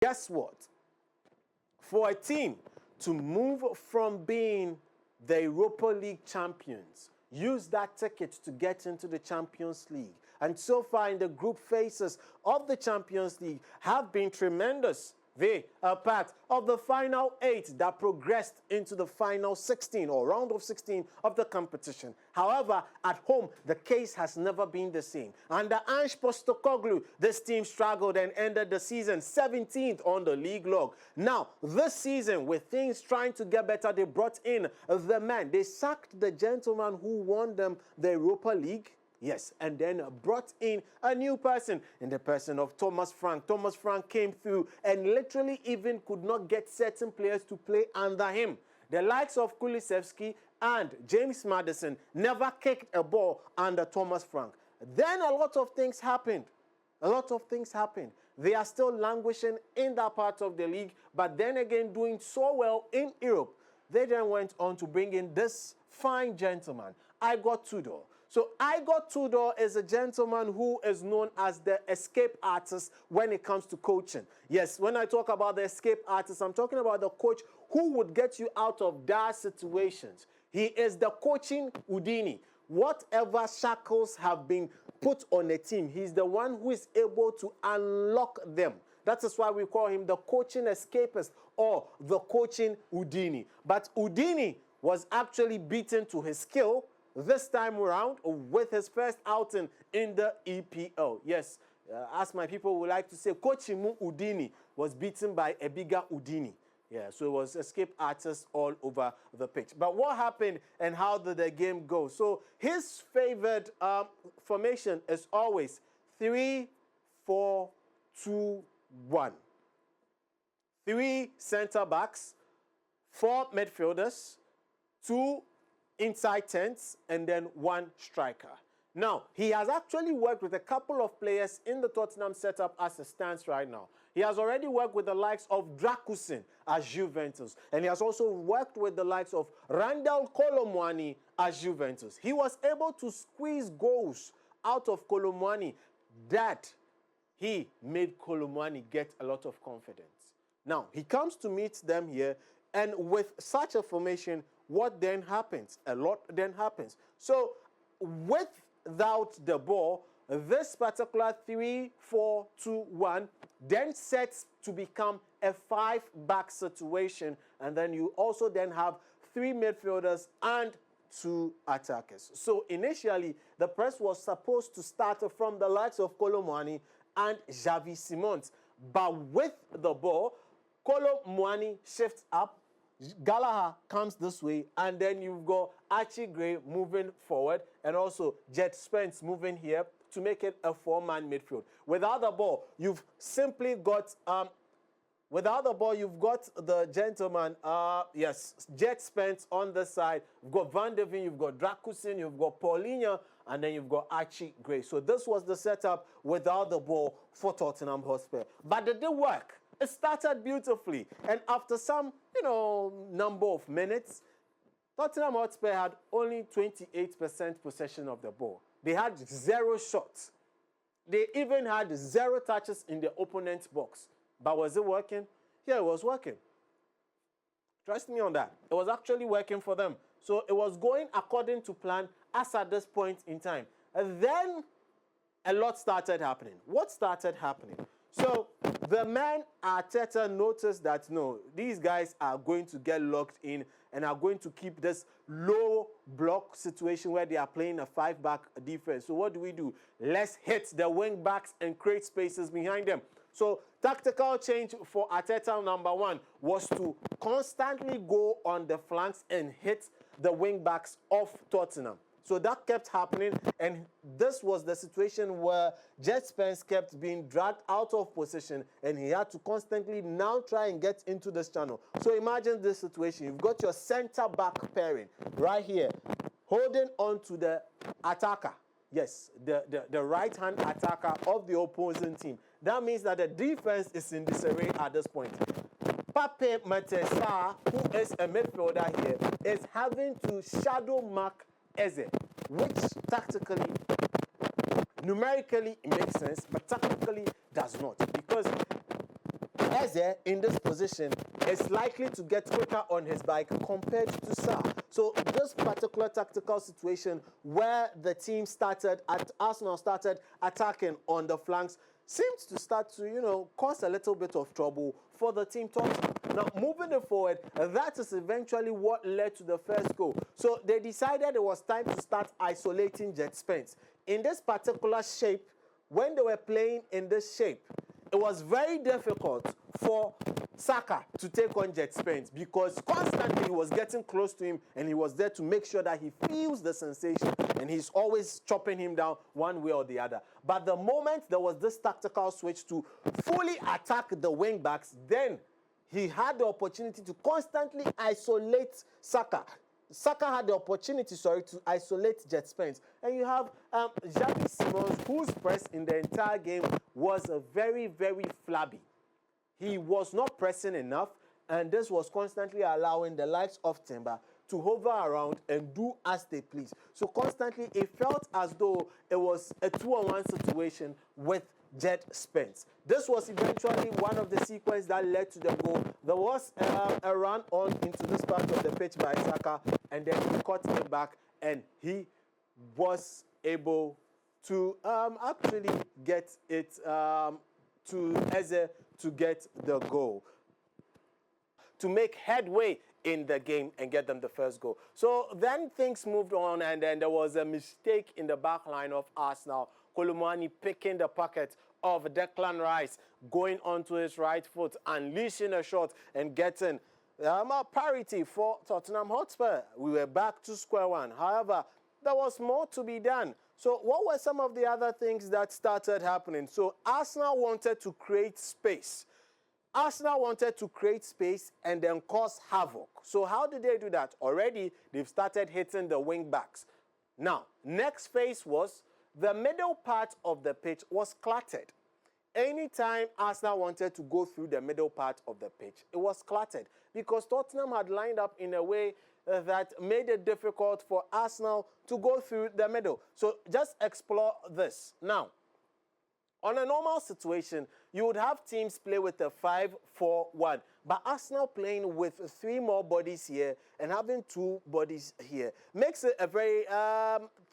Guess what? For a team to move from being the Europa League champions, use that ticket to get into the Champions League, and so far in the group phases of the Champions League have been tremendous. They are part of the final 8 that progressed into the final 16 or round of 16 of the competition. However, at home, the case has never been the same. Under Ange Postecoglou, this team struggled and ended the season 17th on the league log. Now, this season, with things trying to get better, they brought in the man. They sacked the gentleman who won them the Europa League. Yes, and then brought in a new person in the person of Thomas Frank. Thomas Frank came through and literally even could not get certain players to play under him. The likes of Kulusevski and James Maddison never kicked a ball under Thomas Frank. Then a lot of things happened. They are still languishing in that part of the league, but then again doing so well in Europe. They then went on to bring in this fine gentleman, Igor Tudor. So Igor Tudor is a gentleman who is known as the escape artist when it comes to coaching. Yes, when I talk about the escape artist, I'm talking about the coach who would get you out of dire situations. He is the coaching Houdini. Whatever shackles have been put on a team, he's the one who is able to unlock them. That is why we call him the coaching escapist or the coaching Houdini. But Houdini was actually beaten to his skill this time around with his first outing in the EPL. Yes, as my people would like to say, Coach Imu Houdini was beaten by a bigger Houdini. Yeah, so it was escape artists all over the pitch. But what happened and how did the game go? So his favored formation is always 3-4-2-1. 3 center backs, 4 midfielders, 2 inside 10s, and then 1 striker. Now, he has actually worked with a couple of players in the Tottenham setup as it stands right now. He has already worked with the likes of Drakusin as Juventus, and he has also worked with the likes of Randall Kolomwani as Juventus. He was able to squeeze goals out of Kolomwani that he made Kolomwani get a lot of confidence. Now, he comes to meet them here, and with such a formation, what then happens? A lot then happens. So without the ball, this particular 3-4-2-1 then sets to become a 5-back situation, and then you also then have 3 midfielders and 2 attackers. So initially, the press was supposed to start from the likes of Kolomwani and Xavi Simons, but with the ball, Kolomwani shifts up, Gallagher comes this way, and then you've got Archie Gray moving forward, and also Jet Spence moving here to make it a 4-man midfield. Without the ball, you've simply got the gentleman, yes, Jet Spence on the side. You've got Van de Ven, you've got Drakusin, you've got Paulinho, and then you've got Archie Gray. So this was the setup without the ball for Tottenham Hotspur. But did it work? It started beautifully, and after some, number of minutes, Tottenham Hotspur had only 28% possession of the ball. They had 0 shots. They even had 0 touches in the opponent's box. But was it working? Yeah, it was working. Trust me on that. It was actually working for them. So it was going according to plan as at this point in time. And then a lot started happening. What started happening? So the man Arteta noticed that, no, these guys are going to get locked in and are going to keep this low block situation where they are playing a 5-back defense. So what do? Let's hit the wing backs and create spaces behind them. So tactical change for Arteta number 1 was to constantly go on the flanks and hit the wing backs of Tottenham. So that kept happening, and this was the situation where Jet Spence kept being dragged out of position, and he had to constantly now try and get into this channel. So imagine this situation. You've got your center-back pairing right here, holding on to the attacker. Yes, the right-hand attacker of the opposing team. That means that the defense is in disarray at this point. Pape Matesa, who is a midfielder here, is having to shadow mark Eze, which tactically, numerically it makes sense, but tactically does not, because Eze in this position is likely to get quicker on his bike compared to Sa. So this particular tactical situation where the team Arsenal started attacking on the flanks seems to start to, cause a little bit of trouble for the team Tottenham. Now, moving it forward, that is eventually what led to the first goal. So they decided it was time to start isolating Jet Spence. In this particular shape, when they were playing in this shape, it was very difficult for Saka to take on Jet Spence because constantly he was getting close to him and he was there to make sure that he feels the sensation and he's always chopping him down one way or the other. But the moment there was this tactical switch to fully attack the wing backs, then he had the opportunity to constantly isolate Saka. Saka had the opportunity, to isolate Jet Spence. And you have Xavi Simons, whose press in the entire game was very, very flabby. He was not pressing enough, and this was constantly allowing the likes of Timber to hover around and do as they please. So constantly, it felt as though it was a 2-on-1 situation with Jet Spence. This was eventually one of the sequences that led to the goal. There was a run on into this part of the pitch by Saka, and then he caught it back, and he was able to actually get it to Eze to get the goal, to make headway in the game and get them the first goal. So then things moved on, and then there was a mistake in the back line of Arsenal. Kolomani picking the pocket of Declan Rice, going onto his right foot, unleashing a shot and getting a parity for Tottenham Hotspur. We were back to square one. However, there was more to be done. So what were some of the other things that started happening? So Arsenal wanted to create space. Arsenal wanted to create space and then cause havoc. So how did they do that? Already, they've started hitting the wing backs. Now, next phase was the middle part of the pitch was cluttered. Anytime Arsenal wanted to go through the middle part of the pitch, it was cluttered because Tottenham had lined up in a way that made it difficult for Arsenal to go through the middle. So just explore this. Now, on a normal situation, you would have teams play with a 5-4-1. But Arsenal playing with 3 more bodies here and having 2 bodies here makes it a very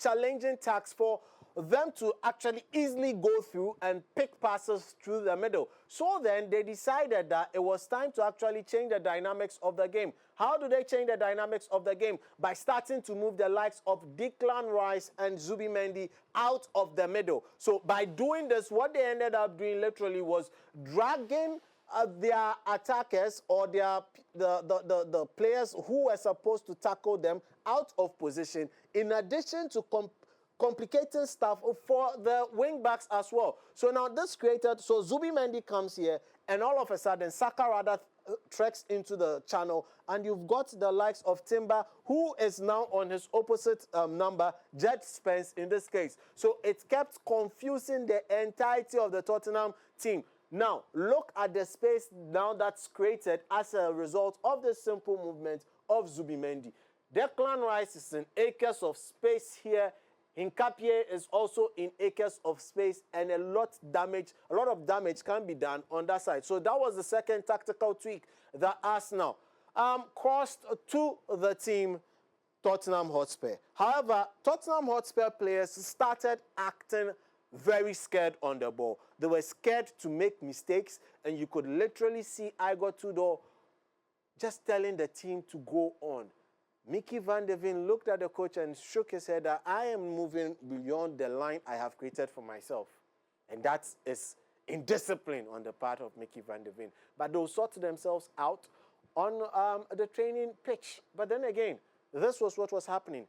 challenging task for them to actually easily go through and pick passes through the middle. So then they decided that it was time to actually change the dynamics of the game. How do they change the dynamics of the game? By starting to move the likes of Declan Rice and Zubimendi out of the middle. So by doing this, what they ended up doing literally was dragging their attackers or the players who were supposed to tackle them out of position, in addition to complicating stuff for the wing backs as well. So now this created, so Zubimendi comes here, and all of a sudden Saka rather treks into the channel, and you've got the likes of Timber, who is now on his opposite number, Jet Spence in this case. So it kept confusing the entirety of the Tottenham team. Now, look at the space now that's created as a result of the simple movement of Zubimendi. Declan Rice is in acres of space here. Nkapie is also in acres of space, and a lot of damage can be done on that side. So that was the second tactical tweak that Arsenal caused to the team Tottenham Hotspur. However, Tottenham Hotspur players started acting very scared on the ball. They were scared to make mistakes, and you could literally see Igor Tudor just telling the team to go on. Mickey van de Ven looked at the coach and shook his head that I am moving beyond the line I have created for myself. And that is indiscipline on the part of Mickey van de Ven. But they'll sort themselves out on the training pitch. But then again, this was what was happening.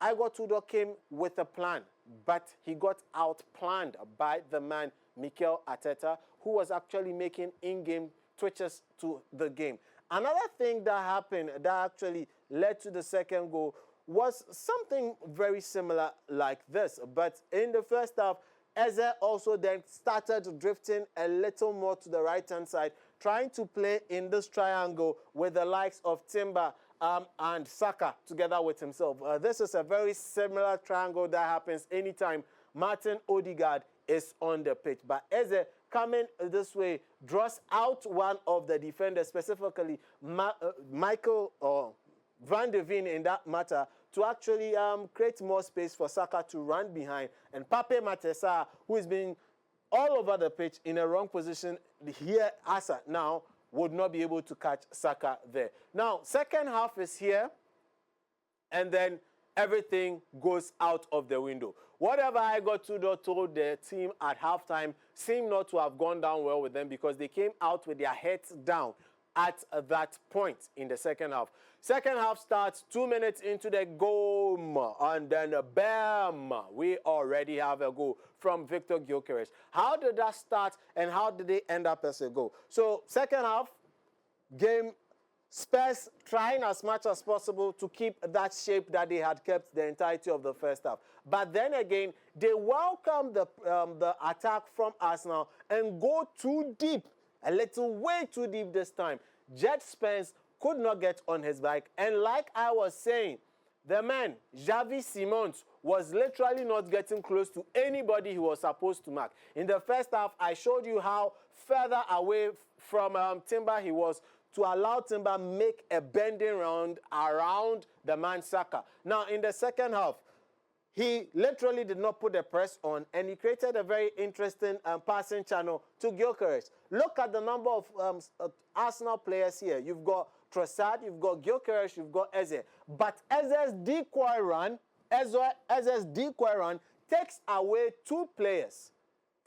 Igor Tudor came with a plan, but he got outplanned by the man, Mikel Arteta, who was actually making in-game twitches to the game. Another thing that happened that actually led to the second goal was something very similar like this. But in the first half, Eze also then started drifting a little more to the right-hand side, trying to play in this triangle with the likes of Timber and Saka together with himself. This is a very similar triangle that happens anytime Martin Odegaard is on the pitch. But Eze coming this way, draws out one of the defenders, specifically Michael or Van de Ven in that matter, to actually create more space for Saka to run behind. And Pape Matesa, who is being all over the pitch in a wrong position here as at now, would not be able to catch Saka there. Now, second half is here, and then everything goes out of the window. Whatever Igor Tudor told the team at halftime seemed not to have gone down well with them, because they came out with their heads down at that point in the second half. Second half starts 2 minutes into the goal, and then bam, we already have a goal from Victor Gyökeres. How did that start, and how did they end up as a goal? So second half, game, Spurs trying as much as possible to keep that shape that they had kept the entirety of the first half. But then again, they welcome the attack from Arsenal and go too deep, a little way too deep this time. Jet Spence could not get on his bike, and like I was saying, the man, Xavi Simons, was literally not getting close to anybody he was supposed to mark. In the first half, I showed you how further away from Timber he was to allow Timber make a bending round around the man Saka. Now, in the second half, he literally did not put the press on, and he created a very interesting passing channel to Gyökeres. Look at the number of Arsenal players here. You've got Trossard, you've got Gyökeres, you've got Eze. But Eze's decoy run takes away two players.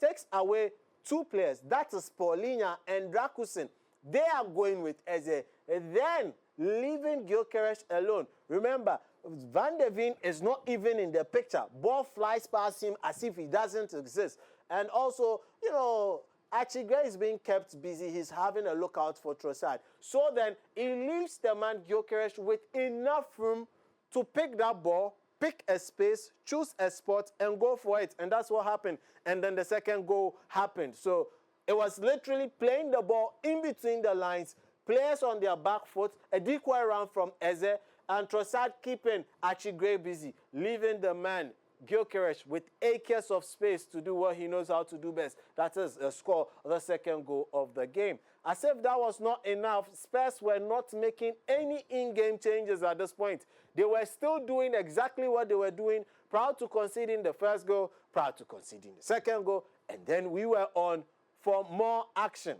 That is Paulinho and Drakusin. They are going with Eze, and then leaving Gyökeres alone. Remember, Van de Ven is not even in the picture. Ball flies past him as if he doesn't exist. And also, you know, Archie is being kept busy. He's having a lookout for Trossard. So then he leaves the man Gyökeres with enough room to pick that ball, pick a space, choose a spot, and go for it. And that's what happened. And then the second goal happened. So it was literally playing the ball in between the lines, players on their back foot, a decoy run from Eze, and Trossard keeping Archie Gray busy, leaving the man Gyökeres with acres of space to do what he knows how to do best. That is score the second goal of the game. As if that was not enough, Spurs were not making any in-game changes at this point. They were still doing exactly what they were doing prior to conceding the first goal, prior to conceding the second goal, and then we were on for more action.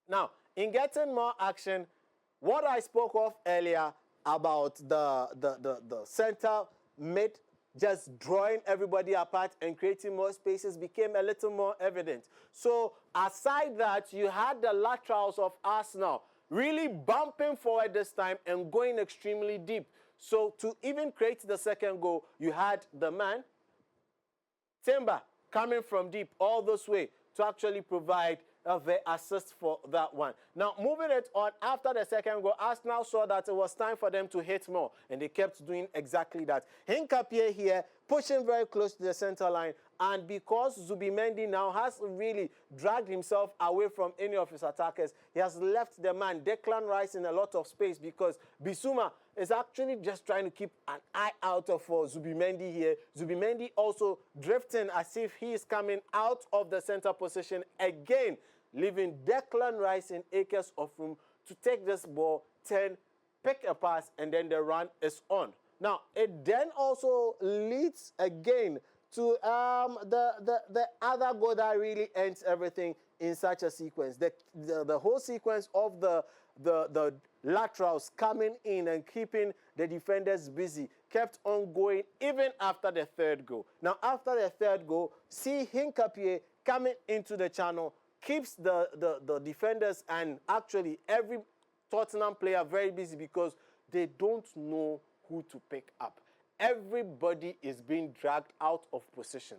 Now, in getting more action, what I spoke of earlier about the center mid just drawing everybody apart and creating more spaces became a little more evident. So aside that, you had the laterals of Arsenal really bumping forward this time and going extremely deep. So to even create the second goal, you had the man, Timber, coming from deep all this way to actually provide the assist for that one. Now, moving it on, after the second goal, Arsenal saw that it was time for them to hit more, and they kept doing exactly that. Hinkapie here, pushing very close to the center line, and because Zubimendi now has really dragged himself away from any of his attackers, he has left the man, Declan Rice, in a lot of space, because Bissouma is actually just trying to keep an eye out for Zubimendi here. Zubimendi also drifting as if he is coming out of the center position again, leaving Declan Rice in acres of room to take this ball, turn, pick a pass, and then the run is on. Now, it then also leads again to the other goal that really ends everything in such a sequence. The whole sequence of the laterals coming in and keeping the defenders busy kept on going even after the third goal. Now, after the third goal, see Hinkapie coming into the channel, keeps the defenders and actually every Tottenham player very busy because they don't know who to pick up. Everybody is being dragged out of position.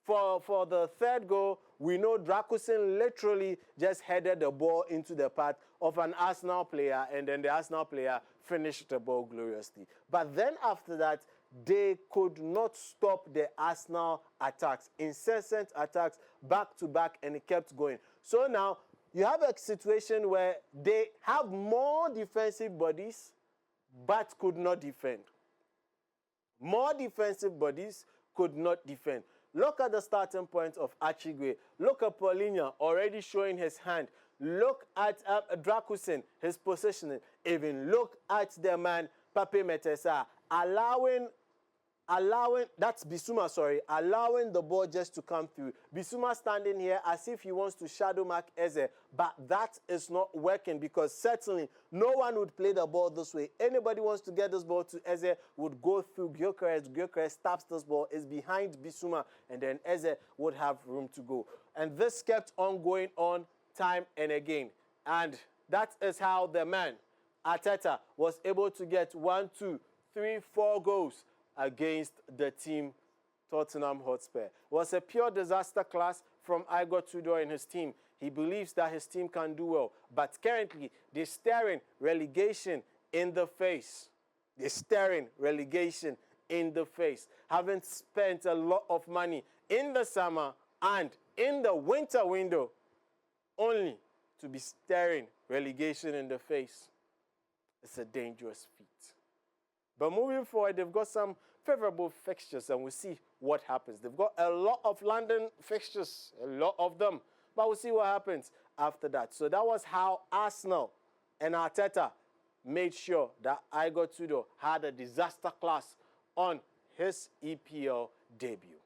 For the third goal, we know Drakusin literally just headed the ball into the path of an Arsenal player, and then the Arsenal player finished the ball gloriously. But then after that, they could not stop the Arsenal attacks, incessant attacks, back to back, and it kept going. So now, you have a situation where they have more defensive bodies, but could not defend. More defensive bodies could not defend. Look at the starting point of Archie Gray. Look at Paulinho already showing his hand. Look at Dracusin, his positioning. Even look at the man, Pape Metesa, allowing, that's Bissouma, sorry, allowing the ball just to come through. Bissouma standing here as if he wants to shadow mark Eze, but that is not working because certainly no one would play the ball this way. Anybody wants to get this ball to Eze would go through Gyökeres. Gyökeres taps this ball, is behind Bissouma, and then Eze would have room to go. And this kept on going on time and again. And that is how the man, Arteta, was able to get 1, 2, 3, 4 goals against the team Tottenham Hotspur. It was a pure disaster class from Igor Tudor and his team. He believes that his team can do well, but currently they're staring relegation in the face. They're staring relegation in the face, having spent a lot of money in the summer and in the winter window, only to be staring relegation in the face. It's a dangerous feat. But moving forward, they've got some favorable fixtures, and we'll see what happens. They've got a lot of London fixtures, a lot of them. But we'll see what happens after that. So that was how Arsenal and Arteta made sure that Igor Tudor had a disaster class on his EPL debut.